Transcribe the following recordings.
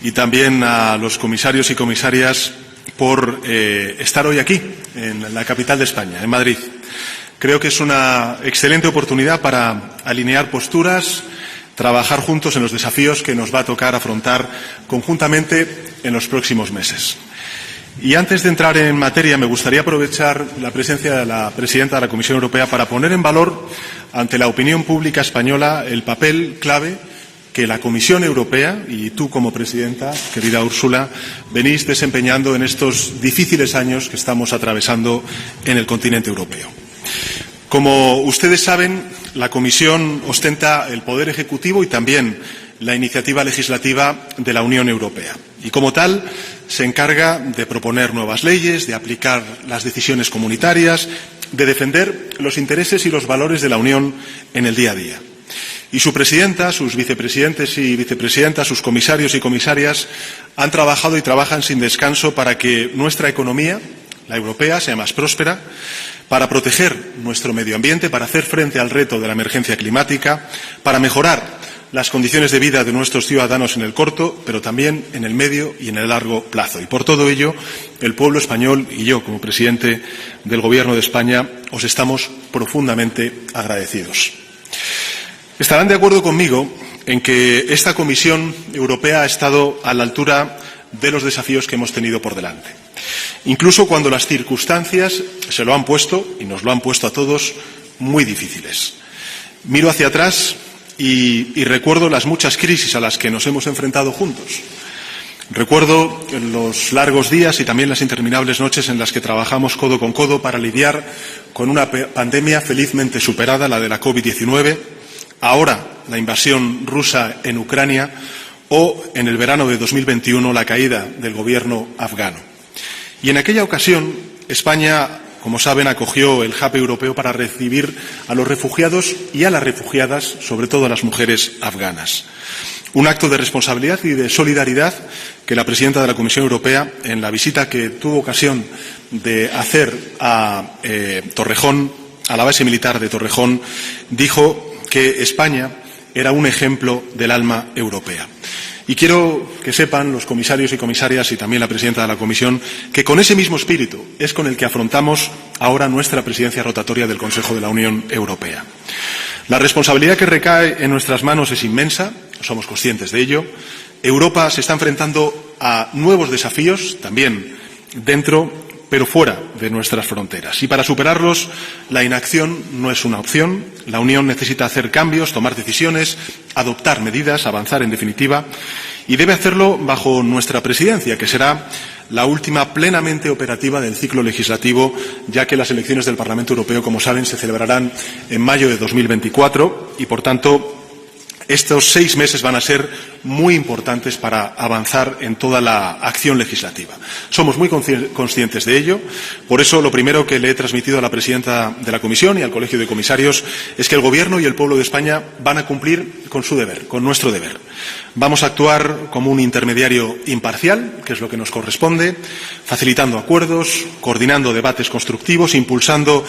Y también a los comisarios y comisarias por estar hoy aquí, en la capital de España, en Madrid. Creo que es una excelente oportunidad para alinear posturas, trabajar juntos en los desafíos que nos va a tocar afrontar conjuntamente en los próximos meses. Y antes de entrar en materia, me gustaría aprovechar la presencia de la presidenta de la Comisión Europea para poner en valor ante la opinión pública española el papel clave que la Comisión Europea y tú como presidenta, querida Úrsula, venís desempeñando en estos difíciles años que estamos atravesando en el continente europeo. Como ustedes saben, la Comisión ostenta el poder ejecutivo y también la iniciativa legislativa de la Unión Europea. Y como tal, se encarga de proponer nuevas leyes, de aplicar las decisiones comunitarias, de defender los intereses y los valores de la Unión en el día a día. Y su presidenta, sus vicepresidentes y vicepresidentas, sus comisarios y comisarias han trabajado y trabajan sin descanso para que nuestra economía, la europea, sea más próspera, para proteger nuestro medio ambiente, para hacer frente al reto de la emergencia climática, para mejorar las condiciones de vida de nuestros ciudadanos en el corto, pero también en el medio y en el largo plazo. Y por todo ello, el pueblo español y yo, como presidente del Gobierno de España, os estamos profundamente agradecidos. Estarán de acuerdo conmigo en que esta Comisión Europea ha estado a la altura de los desafíos que hemos tenido por delante. Incluso cuando las circunstancias se lo han puesto, y nos lo han puesto a todos, muy difíciles. Miro hacia atrás y recuerdo las muchas crisis a las que nos hemos enfrentado juntos. Recuerdo los largos días y también las interminables noches en las que trabajamos codo con codo para lidiar con una pandemia felizmente superada, la de la COVID-19, ahora la invasión rusa en Ucrania o, en el verano de 2021, la caída del gobierno afgano. Y en aquella ocasión, España, como saben, acogió el hub europeo para recibir a los refugiados y a las refugiadas, sobre todo a las mujeres afganas. Un acto de responsabilidad y de solidaridad que la presidenta de la Comisión Europea, en la visita que tuvo ocasión de hacer a Torrejón, a la base militar de Torrejón, dijo que España era un ejemplo del alma europea. Y quiero que sepan los comisarios y comisarias y también la presidenta de la Comisión que con ese mismo espíritu es con el que afrontamos ahora nuestra presidencia rotatoria del Consejo de la Unión Europea. La responsabilidad que recae en nuestras manos es inmensa, somos conscientes de ello. Europa se está enfrentando a nuevos desafíos, también dentro pero fuera de nuestras fronteras. Y para superarlos, la inacción no es una opción. La Unión necesita hacer cambios, tomar decisiones, adoptar medidas, avanzar en definitiva, y debe hacerlo bajo nuestra presidencia, que será la última plenamente operativa del ciclo legislativo, ya que las elecciones del Parlamento Europeo, como saben, se celebrarán en mayo de 2024 y, por tanto, estos 6 meses van a ser muy importantes para avanzar en toda la acción legislativa. Somos muy conscientes de ello. Por eso, lo primero que le he transmitido a la presidenta de la Comisión y al Colegio de Comisarios es que el Gobierno y el pueblo de España van a cumplir con su deber, con nuestro deber. Vamos a actuar como un intermediario imparcial, que es lo que nos corresponde, facilitando acuerdos, coordinando debates constructivos, impulsando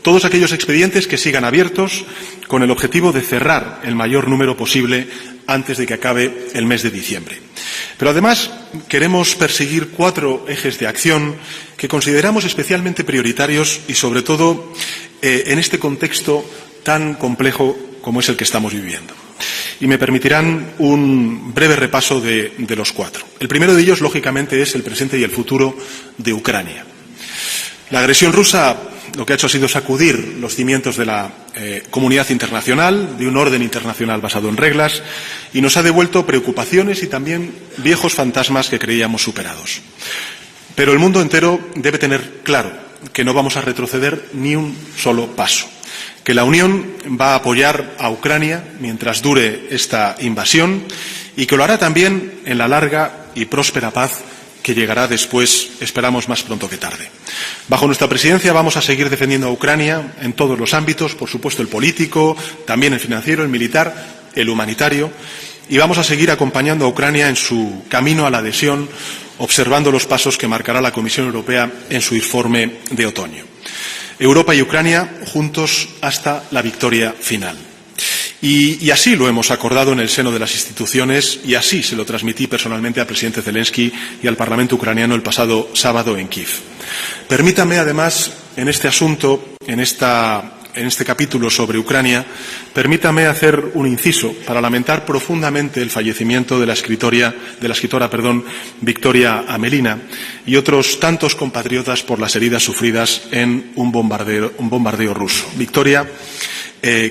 todos aquellos expedientes que sigan abiertos con el objetivo de cerrar el mayor número posible antes de que acabe el mes de diciembre. Pero además queremos perseguir 4 ejes de acción que consideramos especialmente prioritarios y, sobre todo, en este contexto tan complejo como es el que estamos viviendo. Y me permitirán un breve repaso de los 4. El primero de ellos, lógicamente, es el presente y el futuro de Ucrania. La agresión rusa lo que ha hecho ha sido sacudir los cimientos de la comunidad internacional, de un orden internacional basado en reglas, y nos ha devuelto preocupaciones y también viejos fantasmas que creíamos superados. Pero el mundo entero debe tener claro que no vamos a retroceder ni un solo paso, que la Unión va a apoyar a Ucrania mientras dure esta invasión y que lo hará también en la larga y próspera paz que llegará después, esperamos, más pronto que tarde. Bajo nuestra presidencia vamos a seguir defendiendo a Ucrania en todos los ámbitos, por supuesto el político, también el financiero, el militar, el humanitario, y vamos a seguir acompañando a Ucrania en su camino a la adhesión, observando los pasos que marcará la Comisión Europea en su informe de otoño. Europa y Ucrania juntos hasta la victoria final. Y así lo hemos acordado en el seno de las instituciones y así se lo transmití personalmente al presidente Zelensky y al Parlamento ucraniano el pasado sábado en Kiev. Permítanme, además, en este asunto, en este capítulo sobre Ucrania, permítame hacer un inciso para lamentar profundamente el fallecimiento de la escritora Victoria Amelina y otros tantos compatriotas por las heridas sufridas en un bombardeo ruso. Victoria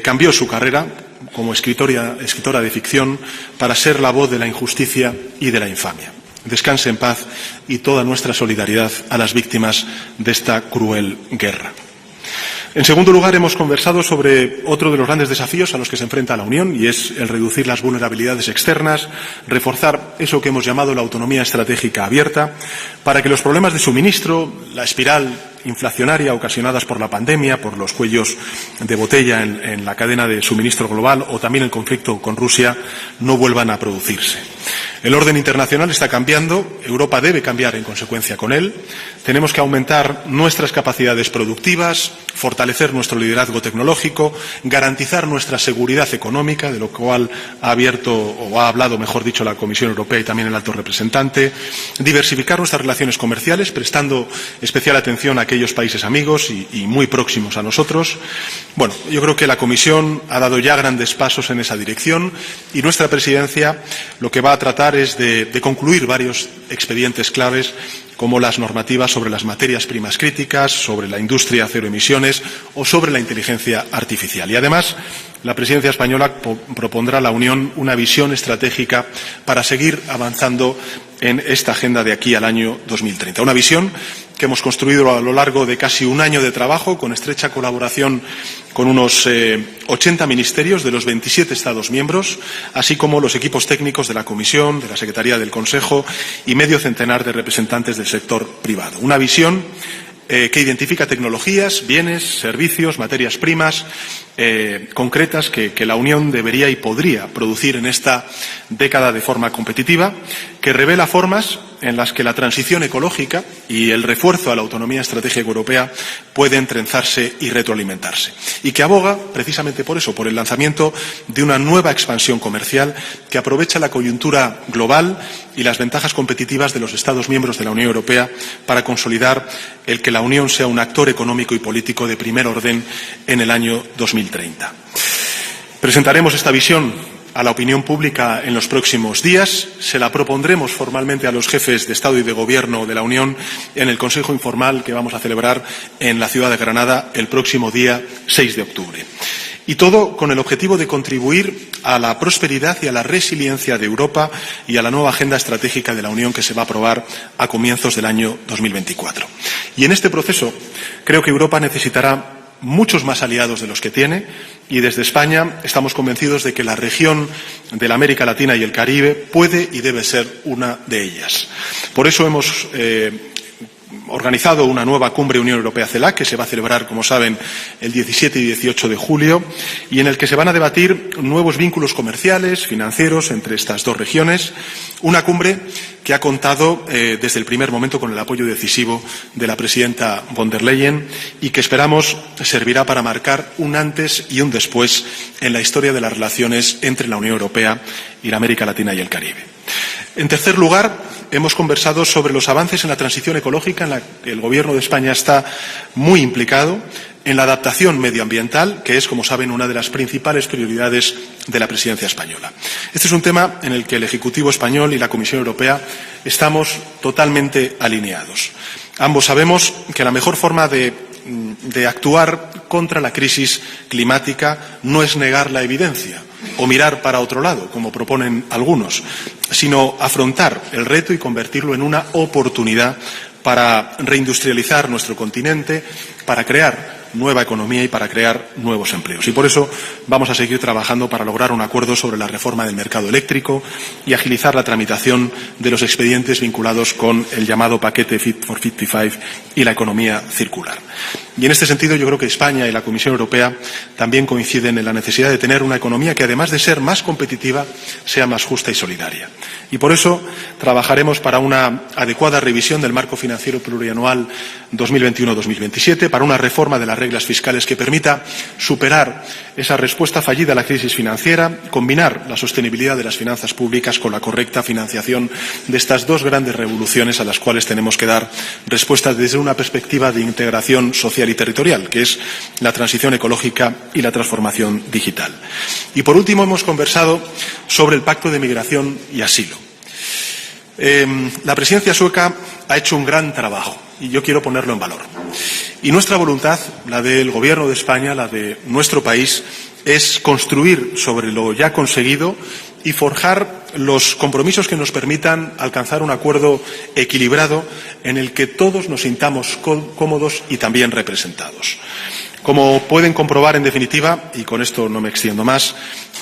cambió su carrera como escritora de ficción para ser la voz de la injusticia y de la infamia. Descanse en paz y toda nuestra solidaridad a las víctimas de esta cruel guerra. En segundo lugar, hemos conversado sobre otro de los grandes desafíos a los que se enfrenta la Unión y es el reducir las vulnerabilidades externas, reforzar eso que hemos llamado la autonomía estratégica abierta, para que los problemas de suministro, la espiral inflacionaria ocasionadas por la pandemia, por los cuellos de botella en la cadena de suministro global o también el conflicto con Rusia no vuelvan a producirse. El orden internacional está cambiando, Europa debe cambiar en consecuencia con él. Tenemos que aumentar nuestras capacidades productivas, fortalecer nuestro liderazgo tecnológico, garantizar nuestra seguridad económica, de lo cual ha hablado, mejor dicho, la Comisión Europea y también el alto representante, diversificar nuestras relaciones comerciales, prestando especial atención a aquellos países amigos y muy próximos a nosotros. Bueno, yo creo que la Comisión ha dado ya grandes pasos en esa dirección y nuestra presidencia lo que va a tratar es de concluir varios expedientes claves como las normativas sobre las materias primas críticas, sobre la industria cero emisiones o sobre la inteligencia artificial. Y además, la presidencia española propondrá a la Unión una visión estratégica para seguir avanzando en esta agenda de aquí al año 2030. Una visión que hemos construido a lo largo de casi un año de trabajo, con estrecha colaboración con unos 80 ministerios de los 27 Estados miembros, así como los equipos técnicos de la Comisión, de la Secretaría del Consejo y medio centenar de representantes del sector privado. Una visión que identifica tecnologías, bienes, servicios, materias primas concretas que la Unión debería y podría producir en esta década de forma competitiva, que revela formas en las que la transición ecológica y el refuerzo a la autonomía estratégica europea pueden trenzarse y retroalimentarse, y que aboga precisamente por eso, por el lanzamiento de una nueva expansión comercial que aprovecha la coyuntura global y las ventajas competitivas de los Estados miembros de la Unión Europea para consolidar el que la Unión sea un actor económico y político de primer orden en el año 2030. Presentaremos esta visión a la opinión pública en los próximos días. Se la propondremos formalmente a los jefes de Estado y de Gobierno de la Unión en el Consejo Informal que vamos a celebrar en la ciudad de Granada el próximo día 6 de octubre. Y todo con el objetivo de contribuir a la prosperidad y a la resiliencia de Europa y a la nueva agenda estratégica de la Unión que se va a aprobar a comienzos del año 2024. Y en este proceso creo que Europa necesitará muchos más aliados de los que tiene y desde España estamos convencidos de que la región de la América Latina y el Caribe puede y debe ser una de ellas. Por eso hemos organizado una nueva cumbre Unión Europea-CELAC que se va a celebrar, como saben, el 17 y 18 de julio y en el que se van a debatir nuevos vínculos comerciales, financieros entre estas dos regiones. Una cumbre que ha contado desde el primer momento con el apoyo decisivo de la presidenta von der Leyen y que esperamos servirá para marcar un antes y un después en la historia de las relaciones entre la Unión Europea y la América Latina y el Caribe. En tercer lugar, hemos conversado sobre los avances en la transición ecológica en la que el Gobierno de España está muy implicado, en la adaptación medioambiental, que es, como saben, una de las principales prioridades de la presidencia española. Este es un tema en el que el Ejecutivo español y la Comisión Europea estamos totalmente alineados. Ambos sabemos que la mejor forma de actuar contra la crisis climática no es negar la evidencia o mirar para otro lado, como proponen algunos, sino afrontar el reto y convertirlo en una oportunidad para reindustrializar nuestro continente, para crear nueva economía y para crear nuevos empleos. Y por eso vamos a seguir trabajando para lograr un acuerdo sobre la reforma del mercado eléctrico y agilizar la tramitación de los expedientes vinculados con el llamado paquete Fit for 55 y la economía circular. Y en este sentido yo creo que España y la Comisión Europea también coinciden en la necesidad de tener una economía que, además de ser más competitiva, sea más justa y solidaria. Y por eso trabajaremos para una adecuada revisión del marco financiero plurianual 2021-2027, para una reforma de la reglas fiscales que permita superar esa respuesta fallida a la crisis financiera, combinar la sostenibilidad de las finanzas públicas con la correcta financiación de estas dos grandes revoluciones a las cuales tenemos que dar respuestas desde una perspectiva de integración social y territorial, que es la transición ecológica y la transformación digital. Y, por último, hemos conversado sobre el Pacto de Migración y Asilo. La presidencia sueca ha hecho un gran trabajo y yo quiero ponerlo en valor. Y nuestra voluntad, la del Gobierno de España, la de nuestro país, es construir sobre lo ya conseguido y forjar los compromisos que nos permitan alcanzar un acuerdo equilibrado en el que todos nos sintamos cómodos y también representados. Como pueden comprobar, en definitiva, y con esto no me extiendo más,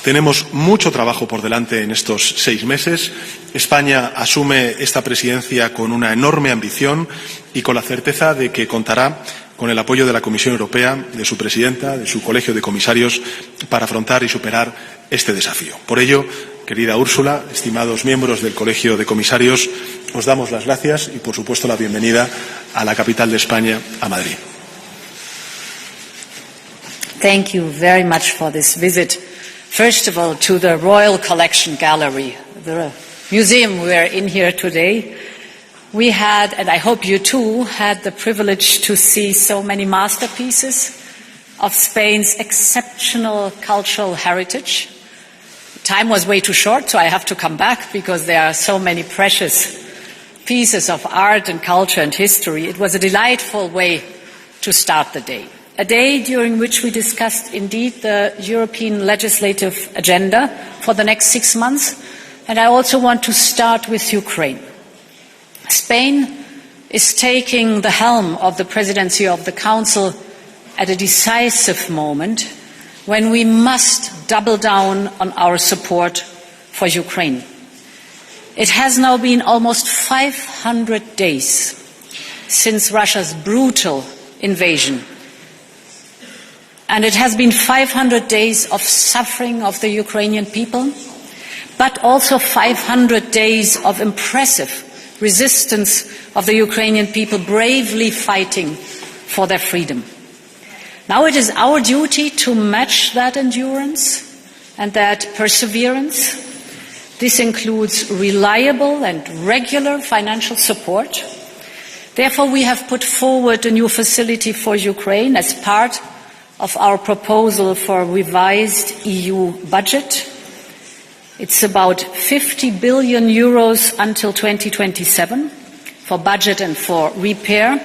tenemos mucho trabajo por delante en estos 6 meses. España asume esta presidencia con una enorme ambición y con la certeza de que contará con el apoyo de la Comisión Europea, de su presidenta, de su colegio de comisarios, para afrontar y superar este desafío. Por ello, querida Úrsula, estimados miembros del colegio de comisarios, os damos las gracias y, por supuesto, la bienvenida a la capital de España, a Madrid. Thank you very much for this visit. First of all, to the Royal Collection Gallery, the museum we are in here today. We had, and I hope you too, had the privilege to see so many masterpieces of Spain's exceptional cultural heritage. Time was way too short, so I have to come back because there are so many precious pieces of art and culture and history. It was a delightful way to start the day. A day during which we discussed indeed the European legislative agenda for the next 6 months. And I also want to start with Ukraine. Spain is taking the helm of the presidency of the Council at a decisive moment when we must double down on our support for Ukraine. It has now been almost 500 days since Russia's brutal invasion. And it has been 500 days of suffering of the Ukrainian people, but also 500 days of impressive resistance of the Ukrainian people bravely fighting for their freedom. Now it is our duty to match that endurance and that perseverance. This includes reliable and regular financial support. Therefore, we have put forward a new facility for Ukraine as part of our proposal for a revised EU budget. It's about 50 billion euros until 2027 for budget and for repair.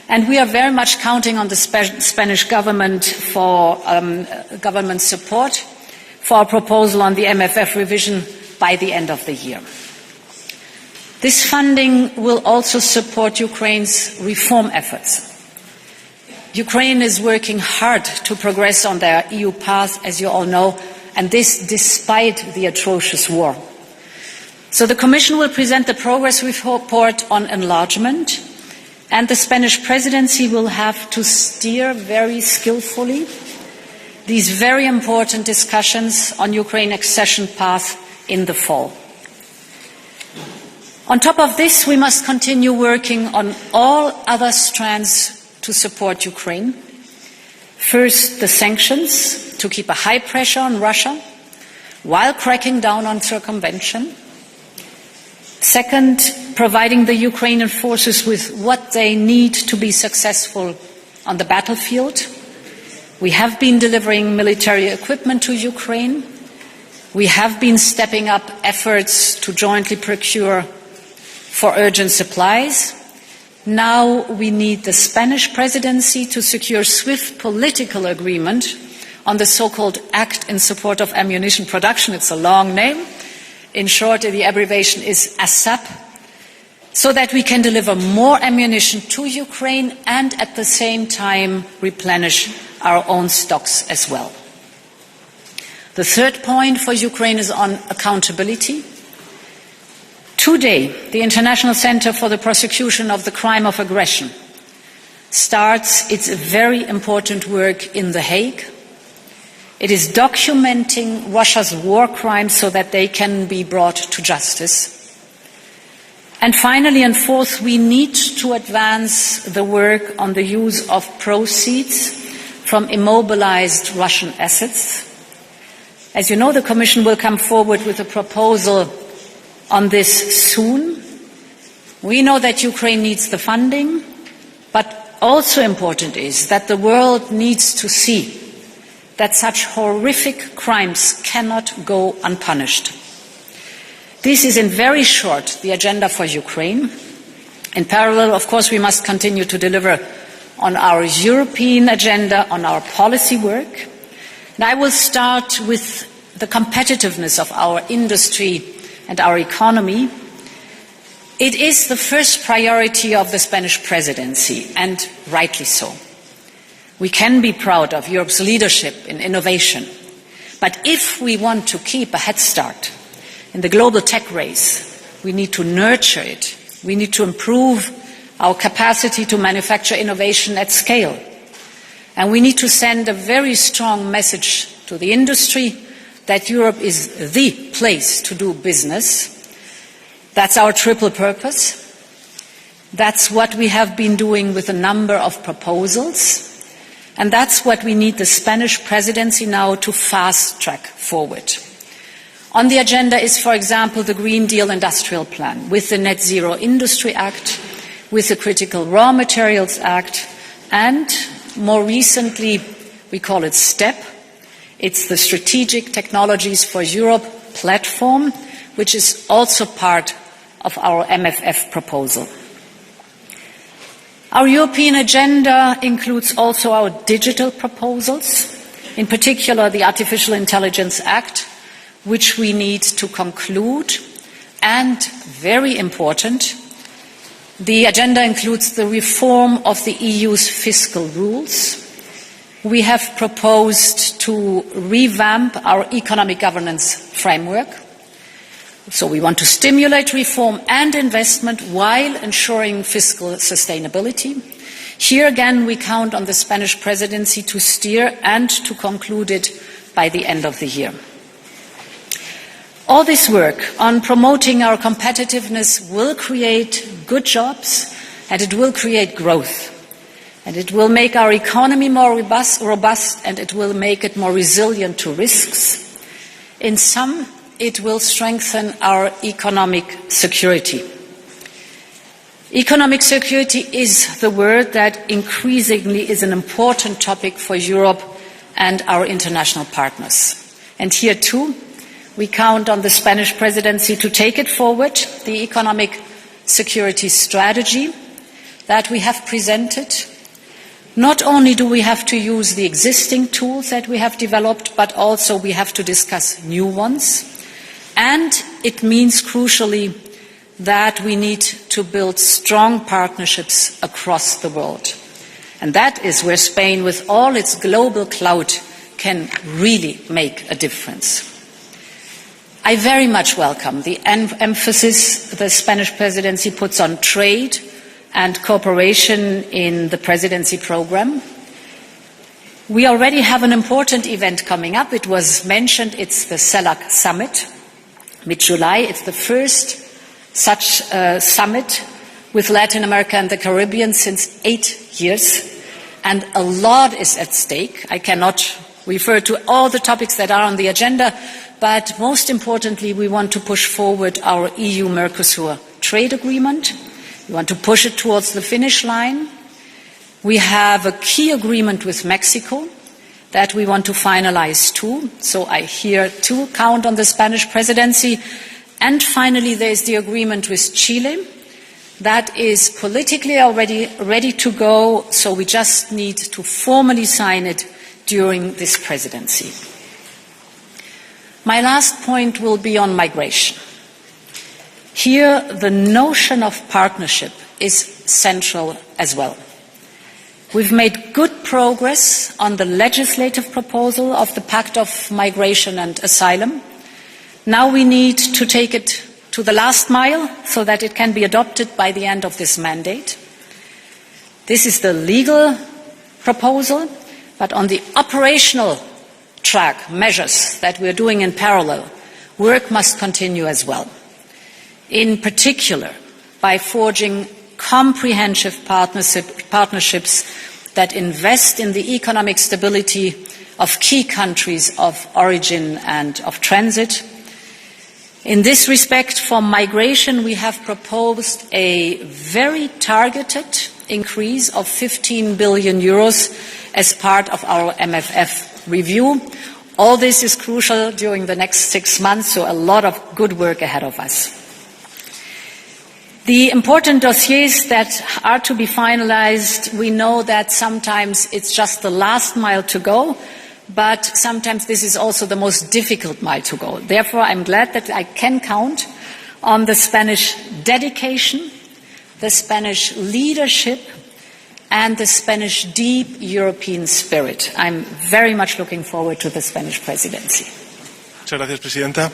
And we are very much counting on the Spanish government for government support for our proposal on the MFF revision by the end of the year. This funding will also support Ukraine's reform efforts. Ukraine is working hard to progress on their EU path, as you all know, and this despite the atrocious war. So the Commission will present the progress report on enlargement, and the Spanish presidency will have to steer very skillfully these very important discussions on Ukraine accession path in the fall. On top of this, we must continue working on all other strands to support Ukraine. First, the sanctions, to keep a high pressure on Russia while cracking down on circumvention. Second, providing the Ukrainian forces with what they need to be successful on the battlefield. We have been delivering military equipment to Ukraine. We have been stepping up efforts to jointly procure for urgent supplies. Now we need the Spanish presidency to secure swift political agreement on the so-called Act in Support of Ammunition Production. It's a long name. In short, the abbreviation is ASAP, so that we can deliver more ammunition to Ukraine and at the same time replenish our own stocks as well. The third point for Ukraine is on accountability. Today, the International Center for the Prosecution of the Crime of Aggression starts its very important work in The Hague. It is documenting Russia's war crimes so that they can be brought to justice. And finally, and fourth, we need to advance the work on the use of proceeds from immobilized Russian assets. As you know, the Commission will come forward with a proposal on this soon. We know that Ukraine needs the funding, but also important is that the world needs to see that such horrific crimes cannot go unpunished. This is in very short the agenda for Ukraine. In parallel, of course, we must continue to deliver on our European agenda, on our policy work. And I will start with the competitiveness of our industry and our economy. It is the first priority of the Spanish presidency, and rightly so. We can be proud of Europe's leadership in innovation, but if we want to keep a head start in the global tech race, we need to nurture it. We need to improve our capacity to manufacture innovation at scale. And we need to send a very strong message to the industry that Europe is the place to do business. That's our triple purpose. That's what we have been doing with a number of proposals. And that's what we need the Spanish presidency now to fast-track forward. On the agenda is, for example, the Green Deal Industrial Plan, with the Net Zero Industry Act, with the Critical Raw Materials Act, and more recently, we call it STEP. It's the Strategic Technologies for Europe platform, which is also part of our MFF proposal. Our European agenda includes also our digital proposals, in particular the Artificial Intelligence Act, which we need to conclude, and, very important, the agenda includes the reform of the EU's fiscal rules. We have proposed to revamp our economic governance framework. So we want to stimulate reform and investment while ensuring fiscal sustainability. Here again, we count on the Spanish presidency to steer and to conclude it by the end of the year. All this work on promoting our competitiveness will create good jobs, and it will create growth. And it will make our economy more robust, and it will make it more resilient to risks. In sum, it will strengthen our economic security. Economic security is the word that increasingly is an important topic for Europe and our international partners. And here too, we count on the Spanish presidency to take it forward, the economic security strategy that we have presented. Not only do we have to use the existing tools that we have developed, but also we have to discuss new ones. And it means, crucially, that we need to build strong partnerships across the world. And that is where Spain, with all its global clout, can really make a difference. I very much welcome the emphasis the Spanish presidency puts on trade and cooperation in the presidency program. We already have an important event coming up. It was mentioned, it's the CELAC summit. Mid-July, it's the first such summit with Latin America and the Caribbean since 8 years, and a lot is at stake. I cannot refer to all the topics that are on the agenda, but most importantly, we want to push forward our EU-Mercosur trade agreement. We want to push it towards the finish line. We have a key agreement with Mexico that we want to finalize too. So I here too count on the Spanish presidency. And finally, there is the agreement with Chile that is politically already ready to go, so we just need to formally sign it during this presidency. My last point will be on migration. Here, the notion of partnership is central as well. We've made good progress on the legislative proposal of the Pact of Migration and Asylum. Now we need to take it to the last mile so that it can be adopted by the end of this mandate. This is the legal proposal, but on the operational track, measures that we're doing in parallel, work must continue as well. In particular, by forging comprehensive partnerships that invest in the economic stability of key countries of origin and of transit. In this respect, for migration, we have proposed a very targeted increase of 15 billion euros as part of our MFF review. All this is crucial during the next 6 months, so a lot of good work ahead of us. The important dossiers that are to be finalized, we know that sometimes it's just the last mile to go, but sometimes this is also the most difficult mile to go. Therefore, I'm glad that I can count on the Spanish dedication, the Spanish leadership, and the Spanish deep European spirit. I'm very much looking forward to the Spanish presidency. Muchas gracias, Presidenta.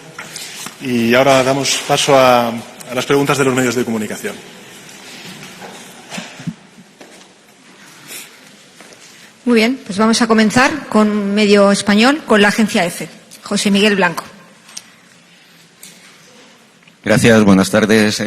Y ahora damos paso a las preguntas de los medios de comunicación. Muy bien, pues vamos a comenzar con un medio español, con la agencia EFE. José Miguel Blanco. Gracias, buenas tardes.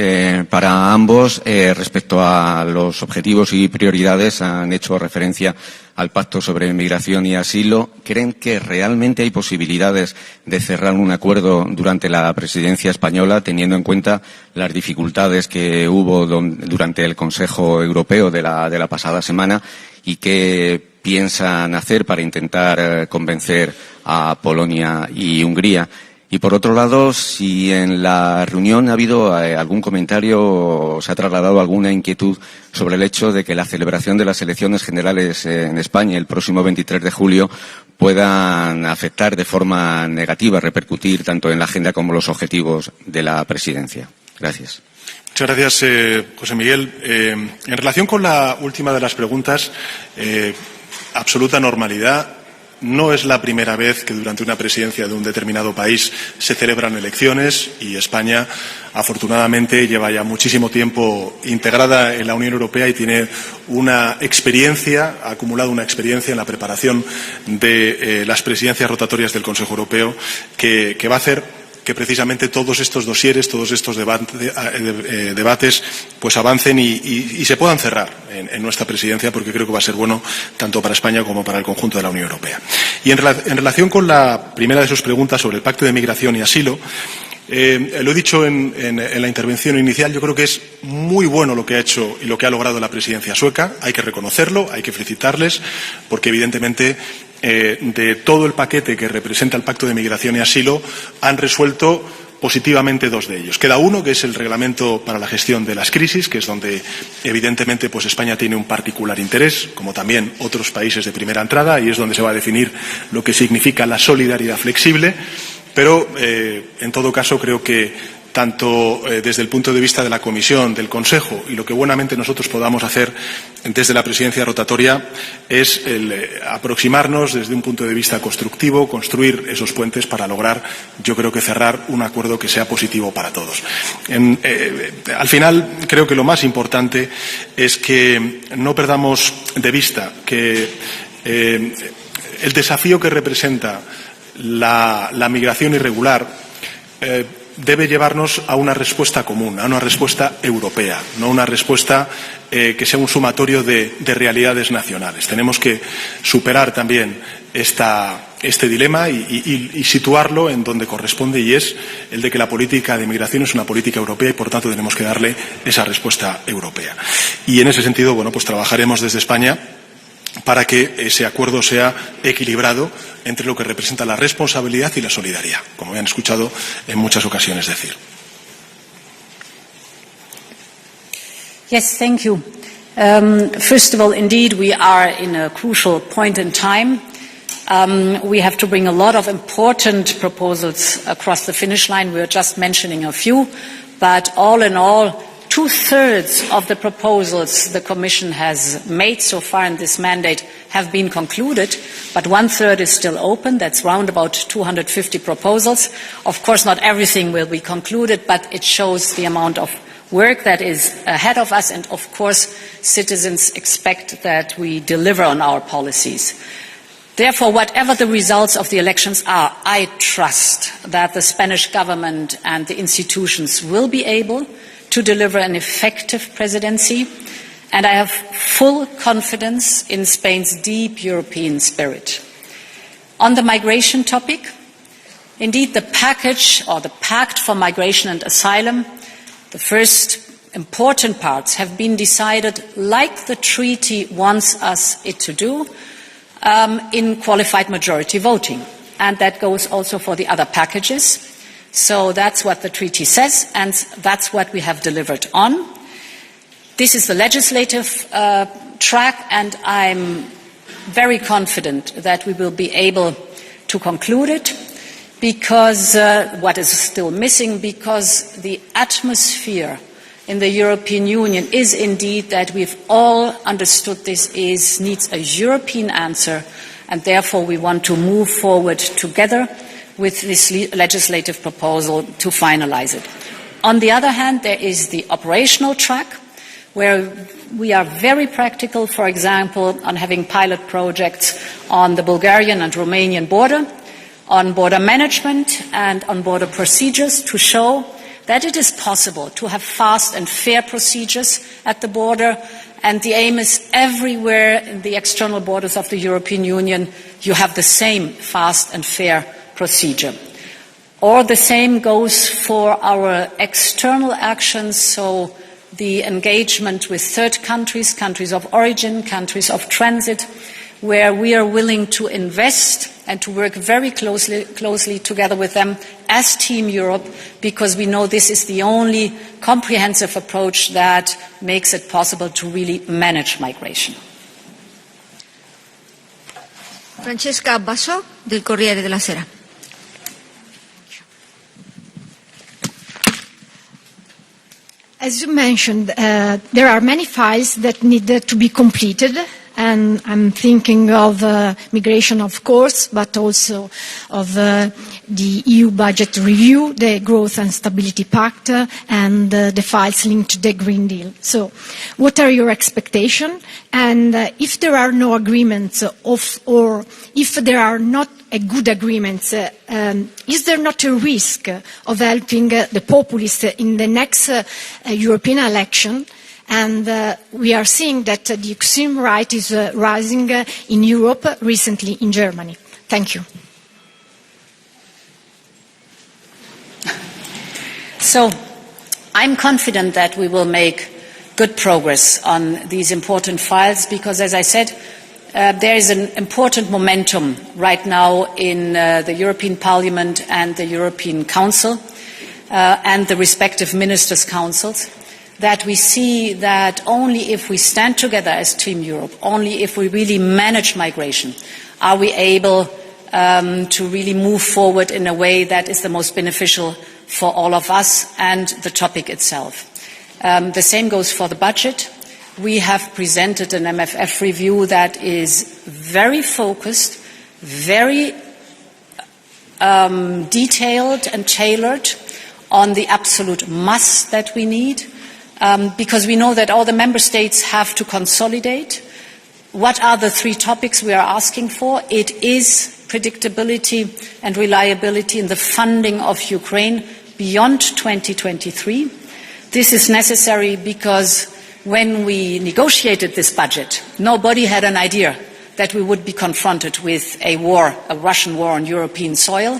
Para ambos, respecto a los objetivos y prioridades, han hecho referencia al Pacto sobre Migración y Asilo. ¿Creen que realmente hay posibilidades de cerrar un acuerdo durante la presidencia española, teniendo en cuenta las dificultades que hubo durante el Consejo Europeo de la pasada semana? ¿Y qué piensan hacer para intentar convencer a Polonia y Hungría? Y por otro lado, si en la reunión ha habido algún comentario o se ha trasladado alguna inquietud sobre el hecho de que la celebración de las elecciones generales en España el próximo 23 de julio puedan afectar de forma negativa, repercutir tanto en la agenda como los objetivos de la presidencia. Gracias. Muchas gracias, José Miguel. En relación con la última de las preguntas, absoluta normalidad. No es la primera vez que durante una presidencia de un determinado país se celebran elecciones y España, afortunadamente, lleva ya muchísimo tiempo integrada en la Unión Europea y tiene una experiencia, ha acumulado una experiencia en la preparación de las presidencias rotatorias del Consejo Europeo que va a hacer que precisamente todos estos dosieres, todos estos debates pues avancen y se puedan cerrar en nuestra presidencia, porque creo que va a ser bueno tanto para España como para el conjunto de la Unión Europea. Y en relación con la primera de sus preguntas sobre el Pacto de Migración y Asilo, lo he dicho en la intervención inicial, yo creo que es muy bueno lo que ha hecho y lo que ha logrado la presidencia sueca. Hay que reconocerlo, hay que felicitarles, porque evidentemente de todo el paquete que representa el Pacto de Migración y Asilo han resuelto positivamente dos de ellos. Queda uno, que es el reglamento para la gestión de las crisis, que es donde evidentemente pues España tiene un particular interés, como también otros países de primera entrada, y es donde se va a definir lo que significa la solidaridad flexible. Pero, en todo caso, creo que tanto desde el punto de vista de la Comisión, del Consejo y lo que buenamente nosotros podamos hacer desde la presidencia rotatoria es aproximarnos desde un punto de vista constructivo, construir esos puentes para lograr, yo creo que cerrar un acuerdo que sea positivo para todos. Al final, creo que lo más importante es que no perdamos de vista que el desafío que representa la migración irregular debe llevarnos a una respuesta común, a una respuesta europea, no una respuesta que sea un sumatorio de realidades nacionales. Tenemos que superar también este dilema y situarlo en donde corresponde, y es el de que la política de migración es una política europea y, por tanto, tenemos que darle esa respuesta europea. Y en ese sentido, bueno, pues trabajaremos desde España para que ese acuerdo sea equilibrado entre lo que representa la responsabilidad y la solidaridad, como me han escuchado en muchas ocasiones decir. Yes, thank you. First of all, indeed, we are in a crucial point in time. We have to bring a lot of important proposals across the finish line. We were just mentioning a few, but all in all, 2/3 of the proposals the Commission has made so far in this mandate have been concluded, but 1/3 is still open. That's round about 250 proposals. Of course, not everything will be concluded, but it shows the amount of work that is ahead of us, and of course, citizens expect that we deliver on our policies. Therefore, whatever the results of the elections are, I trust that the Spanish government and the institutions will be able to deliver an effective presidency, And I have full confidence in Spain's deep European spirit. On the migration topic, indeed the package or the Pact for Migration and Asylum, the first important parts have been decided, like the treaty wants us to do, in qualified majority voting. And that goes also for the other packages. So that's what the treaty says, and that's what we have delivered on. This is the legislative track, and I'm very confident that we will be able to conclude it, because what is still missing, because the atmosphere in the European Union is indeed that we've all understood this needs a European answer, and therefore we want to move forward together with this legislative proposal to finalize it. On the other hand, there is the operational track, where we are very practical, for example, on having pilot projects on the Bulgarian and Romanian border, on border management and on border procedures, to show that it is possible to have fast and fair procedures at the border, and the aim is everywhere in the external borders of the European Union you have the same fast and fair procedure. Or the same goes for our external actions, so the engagement with third countries, countries of origin, countries of transit, where we are willing to invest and to work very closely together with them as Team Europe, because we know this is the only comprehensive approach that makes it possible to really manage migration. Francesca Basso, del Corriere della Sera. As you mentioned, there are many files that need to be completed, and I'm thinking of migration, of course, but also of the EU budget review, the Growth and Stability Pact, and the files linked to the Green Deal. So what are your expectations? And if there are no agreements, or if there are not good agreements, is there not a risk of helping the populists in the next European election? And we are seeing that the extreme right is rising in Europe, recently in Germany. Thank you. So I'm confident that we will make good progress on these important files, because, as I said, there is an important momentum right now in the European Parliament and the European Council and the respective ministers' councils, that we see that only if we stand together as Team Europe, only if we really manage migration, are we able to really move forward in a way that is the most beneficial for all of us and the topic itself. The same goes for the budget. We have presented an MFF review that is very focused, very detailed and tailored on the absolute must that we need, because we know that all the member states have to consolidate. What are the three topics we are asking for? It is predictability and reliability in the funding of Ukraine beyond 2023. This is necessary because when we negotiated this budget, nobody had an idea that we would be confronted with a war, a Russian war on European soil.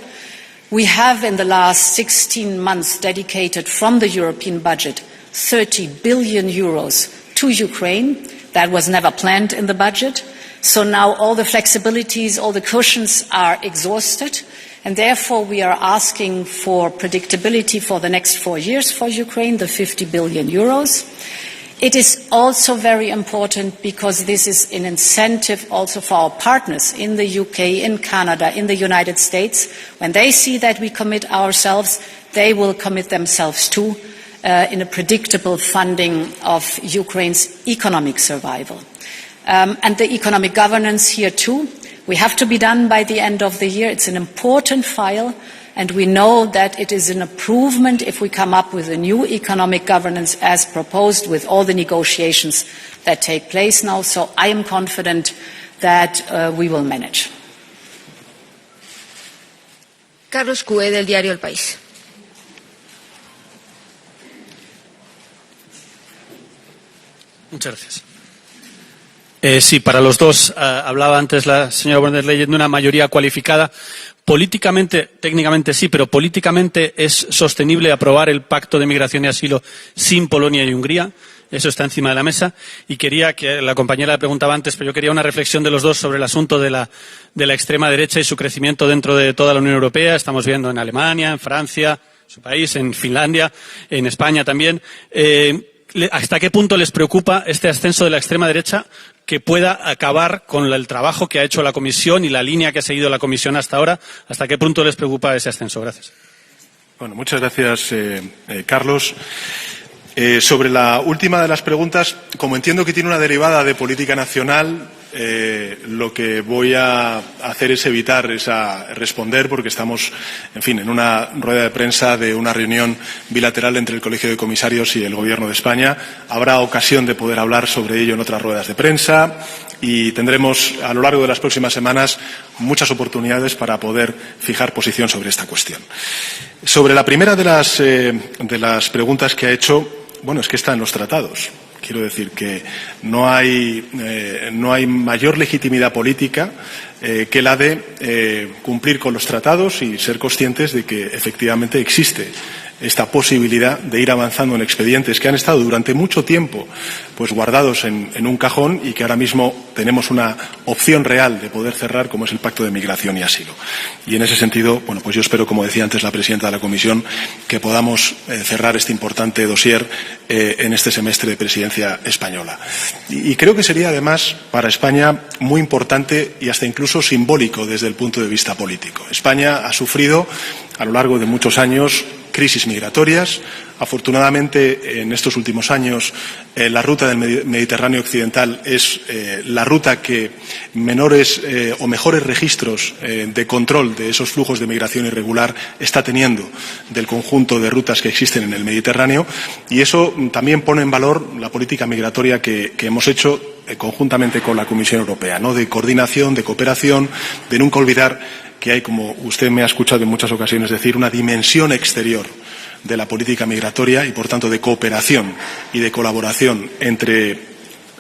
We have in the last 16 months dedicated from the European budget 30 billion euros to Ukraine. That was never planned in the budget. So now all the flexibilities, all the cushions are exhausted, and therefore we are asking for predictability for the next 4 years for Ukraine, the 50 billion euros. It is also very important because this is an incentive also for our partners in the UK, in Canada, in the United States. When they see that we commit ourselves, they will commit themselves too in a predictable funding of Ukraine's economic survival. And the economic governance here too, we have to be done by the end of the year. It's an important file, and we know that it is an improvement if we come up with a new economic governance as proposed with all the negotiations that take place now. So I am confident that we will manage. Carlos Cue, del diario El País. Muchas gracias. Sí, para los dos, hablaba antes la señora von der Leyen de una mayoría cualificada. Políticamente, técnicamente sí, pero políticamente es sostenible aprobar el pacto de migración y asilo sin Polonia y Hungría. Eso está encima de la mesa. Y quería, que la compañera le preguntaba antes, pero yo quería una reflexión de los dos sobre el asunto de la extrema derecha y su crecimiento dentro de toda la Unión Europea. Estamos viendo en Alemania, en Francia, su país, en Finlandia, en España también. ¿Hasta qué punto les preocupa este ascenso de la extrema derecha que pueda acabar con el trabajo que ha hecho la Comisión y la línea que ha seguido la Comisión hasta ahora? ¿Hasta qué punto les preocupa ese ascenso? Gracias. Bueno, muchas gracias, Carlos. Sobre la última de las preguntas, como entiendo que tiene una derivada de política nacional, lo que voy a hacer es evitar responder, porque estamos, en fin, en una rueda de prensa de una reunión bilateral entre el Colegio de Comisarios y el Gobierno de España. Habrá ocasión de poder hablar sobre ello en otras ruedas de prensa y tendremos a lo largo de las próximas semanas muchas oportunidades para poder fijar posición sobre esta cuestión. Sobre la primera de las preguntas que ha hecho, bueno, es que está en los tratados. Quiero decir que no hay mayor legitimidad política que la de cumplir con los tratados y ser conscientes de que efectivamente existe esta posibilidad de ir avanzando en expedientes que han estado durante mucho tiempo pues guardados en un cajón y que ahora mismo tenemos una opción real de poder cerrar, como es el Pacto de Migración y Asilo. Y en ese sentido, bueno, pues yo espero, como decía antes la presidenta de la Comisión, que podamos cerrar este importante dossier en este semestre de presidencia española. Y creo que sería además para España muy importante y hasta incluso simbólico desde el punto de vista político. España ha sufrido a lo largo de muchos años crisis migratorias. Afortunadamente, en estos últimos años, la ruta del Mediterráneo occidental es la ruta que menores o mejores registros de control de esos flujos de migración irregular está teniendo del conjunto de rutas que existen en el Mediterráneo, y eso también pone en valor la política migratoria que hemos hecho conjuntamente con la Comisión Europea, ¿no? De coordinación, de cooperación, de nunca olvidar que hay, como usted me ha escuchado en muchas ocasiones decir, una dimensión exterior de la política migratoria y, por tanto, de cooperación y de colaboración entre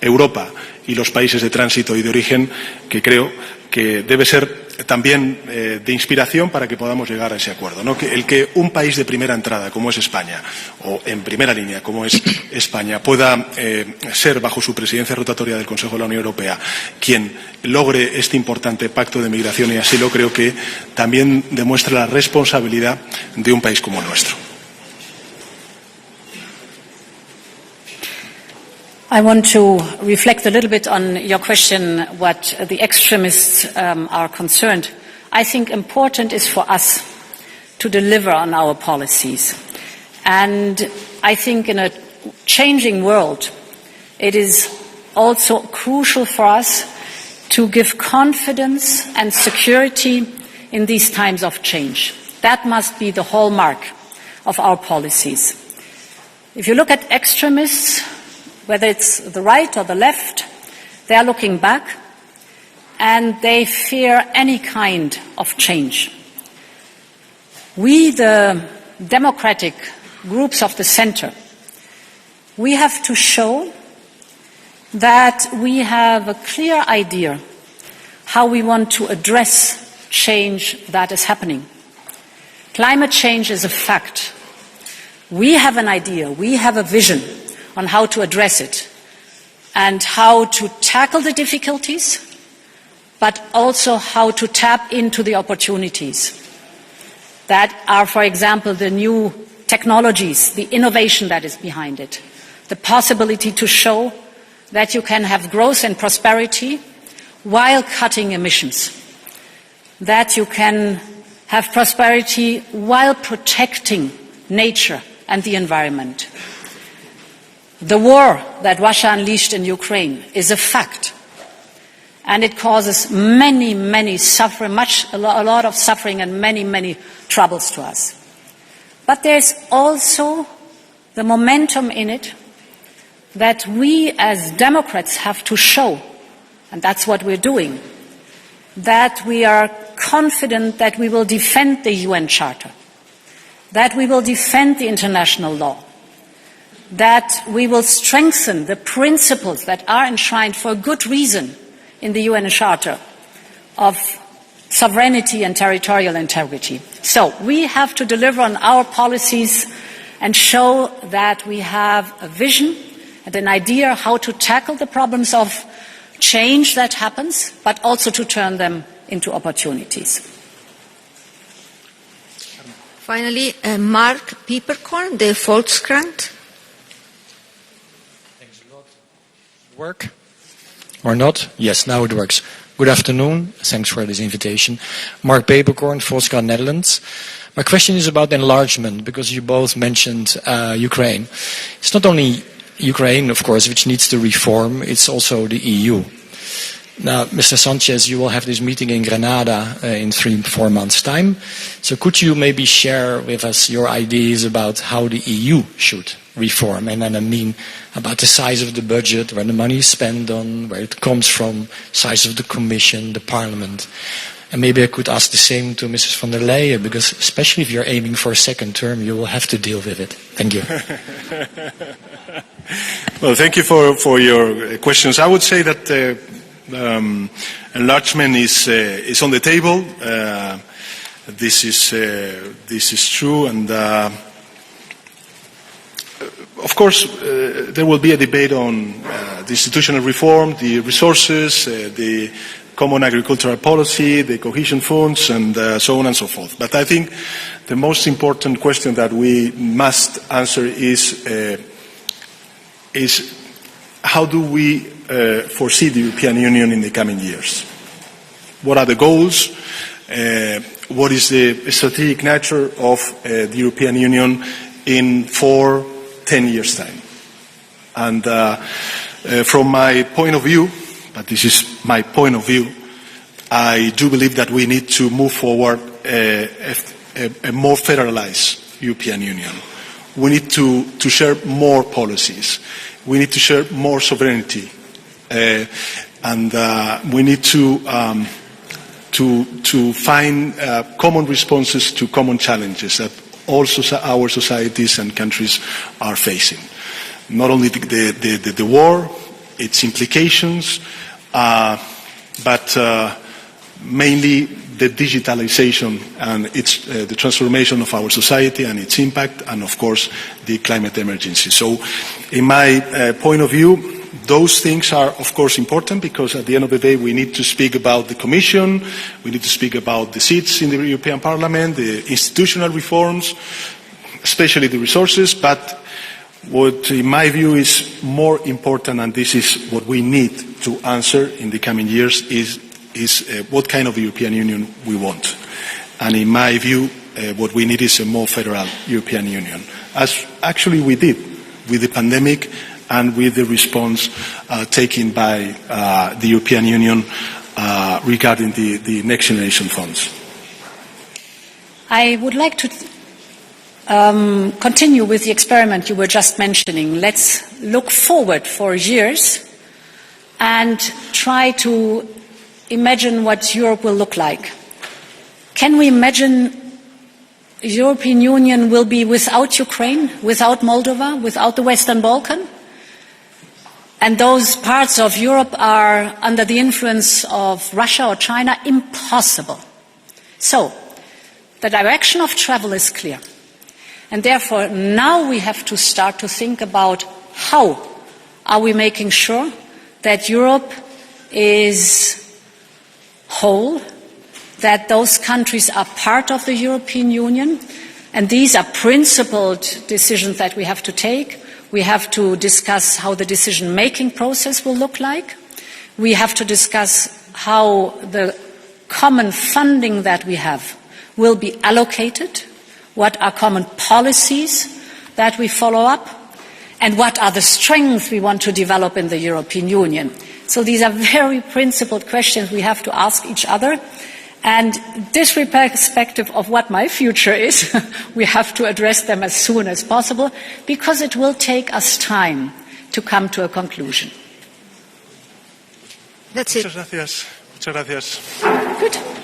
Europa y los países de tránsito y de origen, que creo que debe ser también de inspiración para que podamos llegar a ese acuerdo, ¿no? El que un país de primera entrada, como es España, o en primera línea, como es España, pueda ser, bajo su presidencia rotatoria del Consejo de la Unión Europea, quien logre este importante pacto de migración y asilo, creo que también demuestra la responsabilidad de un país como el nuestro. I want to reflect a little bit on your question, what the extremists are concerned. I think important is for us to deliver on our policies. And I think in a changing world, it is also crucial for us to give confidence and security in these times of change. That must be the hallmark of our policies. If you look at extremists, whether it's the right or the left, they are looking back and they fear any kind of change. We, the democratic groups of the center, we have to show that we have a clear idea how we want to address change that is happening. Climate change is a fact. We have an idea, we have a vision on how to address it and how to tackle the difficulties, but also how to tap into the opportunities that are, for example, the new technologies, the innovation that is behind it, the possibility to show that you can have growth and prosperity while cutting emissions, that you can have prosperity while protecting nature and the environment. The war that Russia unleashed in Ukraine is a fact, and it causes many suffering, a lot of suffering and many troubles to us. But there's also the momentum in it that we as Democrats have to show, and that's what we're doing, that we are confident that we will defend the UN Charter, that we will defend the international law, that we will strengthen the principles that are enshrined for good reason in the UN Charter of sovereignty and territorial integrity. So we have to deliver on our policies and show that we have a vision and an idea how to tackle the problems of change that happens, but also to turn them into opportunities. Finally, Mark Pieperkorn, the Volkskrant. Thanks a lot. Work or not? Yes, now it works. Good afternoon. Thanks for this invitation. Mark Pieperkorn, Volkskrant, Netherlands. My question is about enlargement, because you both mentioned Ukraine. It's not only Ukraine, of course, which needs to reform, it's also the EU. Now, Mr. Sanchez, you will have this meeting in Granada in 3-4 months' time. So could you maybe share with us your ideas about how the EU should reform? And then I mean about the size of the budget, where the money is spent on, where it comes from, size of the Commission, the Parliament. And maybe I could ask the same to Mrs. von der Leyen, because especially if you're aiming for a second term, you will have to deal with it. Thank you. Well, thank you for your questions. I would say that enlargement is on the table. This is true, and of course there will be a debate on the institutional reform, the resources, the common agricultural policy, the cohesion funds, and so on and so forth. But I think the most important question that we must answer is how do we foresee the European Union in the coming years? What are the goals? What is the strategic nature of the European Union in 4-10 years' time? And from my point of view, but this is my point of view, I do believe that we need to move forward a more federalized European Union. We need to share more policies. We need to share more sovereignty. And we need to find common responses to common challenges that also our societies and countries are facing. Not only the war, its implications, but mainly the digitalization and the transformation of our society and its impact, and of course the climate emergency. So in my point of view, those things are of course important, because at the end of the day we need to speak about the Commission, we need to speak about the seats in the European Parliament, the institutional reforms, especially the resources, but what in my view is more important, and this is what we need to answer in the coming years, is what kind of European Union we want. And in my view, what we need is a more federal European Union, as actually we did with the pandemic and with the response taken by the European Union regarding the Next Generation funds. I would like to continue with the experiment you were just mentioning. Let's look forward for years and try to imagine what Europe will look like. Can we imagine the European Union will be without Ukraine, without Moldova, without the Western Balkan? And those parts of Europe are under the influence of Russia or China? Impossible. So, the direction of travel is clear. And therefore, now we have to start to think about how are we making sure that Europe is whole, that those countries are part of the European Union, and these are principled decisions that we have to take. We have to discuss how the decision-making process will look like. We have to discuss how the common funding that we have will be allocated, what are common policies that we follow up, and what are the strengths we want to develop in the European Union. So these are very principled questions we have to ask each other. And this perspective of what my future is, we have to address them as soon as possible, because it will take us time to come to a conclusion. That's it. Muchas gracias. Muchas gracias. Good.